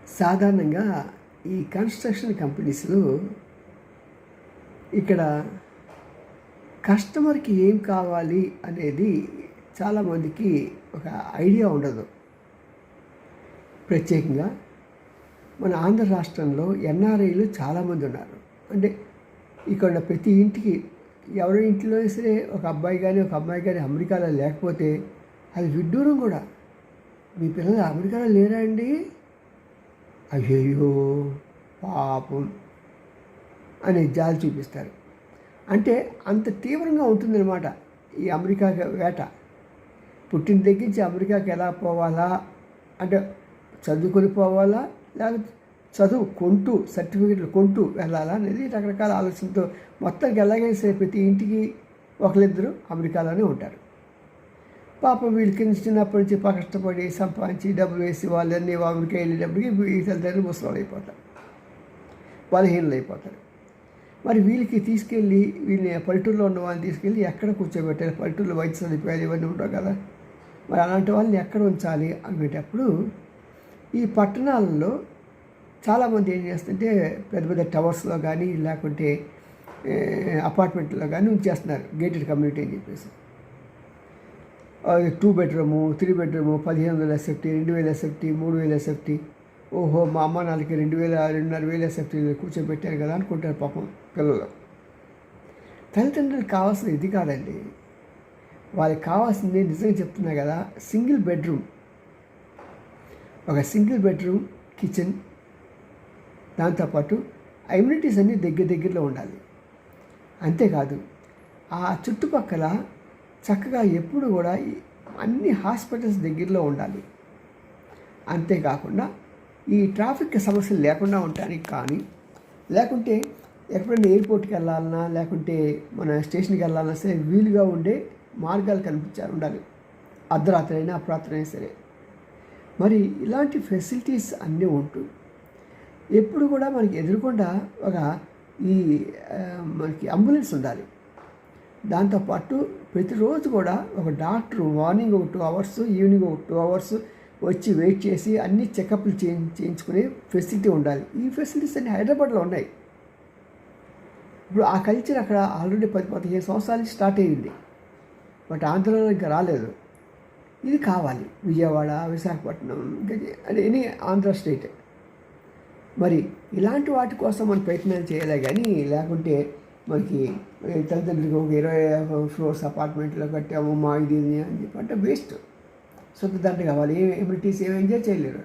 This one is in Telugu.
సాధారణంగా ఈ కన్స్ట్రక్షన్ కంపెనీస్‌లో ఇక్కడ కస్టమర్‌కి ఏం కావాలి అనేది చాలామందికి ఒక ఐడియా ఉండదు. ప్రత్యేకంగా మన ఆంధ్ర రాష్ట్రంలో ఎన్ఆర్ఐలు చాలామంది ఉన్నారు. అంటే ఇక్కడ ప్రతి ఇంటికి ఎవరి ఇంట్లో సరే ఒక అబ్బాయి కానీ ఒక అమ్మాయి కానీ అమెరికాలో లేకపోతే అది విడ్డూరం కూడా. మీ పిల్లలు అమెరికాలో లేరా అండి? అయ్యయ్యో పాపం అనే జాలి చూపిస్తారు. అంటే అంత తీవ్రంగా ఉంటుందన్నమాట ఈ అమెరికా వేట. పుట్టిన దగ్గర నుంచి అమెరికాకి ఎలా పోవాలా, అంటే చదువుకొని పోవాలా, లేకపోతే చదువు కొంటూ సర్టిఫికెట్లు కొంటూ వెళ్ళాలా అనేది రకరకాల ఆలోచనతో మొత్తానికి ఎలాగైనా సరే ప్రతి ఇంటికి ఒకరిద్దరు అమెరికాలోనే ఉంటారు. పాపం వీళ్ళకి చిన్నప్పటి నుంచి కష్టపడి సంపాదించి డబ్బులు వేసి వాళ్ళన్నీ అమెరికా వెళ్ళేటప్పటికి ఈ తల్లిదండ్రులు ముసలాళ్ళు అయిపోతారు, బలహీనలు అయిపోతారు. మరి వీళ్ళకి తీసుకెళ్ళి వీళ్ళని పల్లెటూరులో ఉన్న వాళ్ళని తీసుకెళ్ళి ఎక్కడ కూర్చోబెట్టాలి? పల్లెటూరులో వైద్య సదుపాయాలు ఇవన్నీ ఉండవు కదా. మరి అలాంటి వాళ్ళని ఎక్కడ ఉంచాలి అనేటప్పుడు ఈ పట్టణాలలో చాలామంది ఏం చేస్తుంటే పెద్ద పెద్ద టవర్స్లో కానీ లేకుంటే అపార్ట్మెంట్లో కానీ ఉంచేస్తున్నారు, గేటెడ్ కమ్యూనిటీ అని చెప్పేసి. 2 bedroom 3 bedroom 1500 SFT, 2000 SFT, 3000 SFT. ఓహో మా అమ్మ నాన్నకి 2000 2500 ఎస్ఎఫ్టీ కూర్చోబెట్టారు కదా అనుకుంటారు పాపం పిల్లలు. తల్లిదండ్రులకు కావాల్సిన ఇది కాదండి. వాళ్ళకి కావాల్సింది నిజంగా చెప్తున్నా కదా, సింగిల్ బెడ్రూమ్, ఒక సింగిల్ బెడ్రూమ్, కిచెన్, దాంతోపాటు అమ్యూనిటీస్ అన్నీ దగ్గరలో ఉండాలి. అంతేకాదు ఆ చుట్టుపక్కల చక్కగా ఎప్పుడు కూడా అన్ని హాస్పిటల్స్ దగ్గరలో ఉండాలి. అంతేకాకుండా ఈ ట్రాఫిక్ సమస్యలు లేకుండా ఉండడానికి కానీ, లేకుంటే ఎప్పుడైనా ఎయిర్పోర్ట్కి వెళ్ళాలన్నా లేకుంటే మన స్టేషన్కి వెళ్ళాలన్నా సరే వీలుగా ఉండే మార్గాలు ఉండాలి. అర్ధరాత్రి అయినా అపరాత్రి అయినా సరే. మరి ఇలాంటి ఫెసిలిటీస్ అన్నీ ఉంటూ ఎప్పుడు కూడా మనకి ఎదురుకుండా ఒక మనకి అంబులెన్స్ ఉండాలి. దాంతోపాటు ప్రతిరోజు కూడా ఒక డాక్టరు మార్నింగ్ ఒక 2 అవర్స్, ఈవినింగ్ ఒక 2 అవర్స్ వచ్చి వెయిట్ చేసి అన్ని చెకప్లు చేయించుకునే ఫెసిలిటీ ఉండాలి. ఈ ఫెసిలిటీస్ అన్ని హైదరాబాద్లో ఉన్నాయి. ఇప్పుడు ఆ కల్చర్ అక్కడ ఆల్రెడీ 10-15 సంవత్సరాల నుంచి స్టార్ట్ అయ్యింది. బట్ ఆంధ్రలో ఇంకా రాలేదు. ఇది కావాలి. విజయవాడ, విశాఖపట్నం, అంటే ఎనీ ఆంధ్ర స్టేట్. మరి ఇలాంటి వాటి కోసం మనం ప్రయత్నాలు చేయాలి. కానీ లేకుంటే మనకి తల్లిదండ్రులకి ఒక 20 ఫ్లోర్స్ అపార్ట్మెంట్లో కట్టాము మా ఇది అని చెప్పి అంటే వేస్ట్. సొంత దాంట్లో కావాలి. ఏ ఎమ్యూనిటీస్ ఏం ఎంజాయ్ చేయలేరు.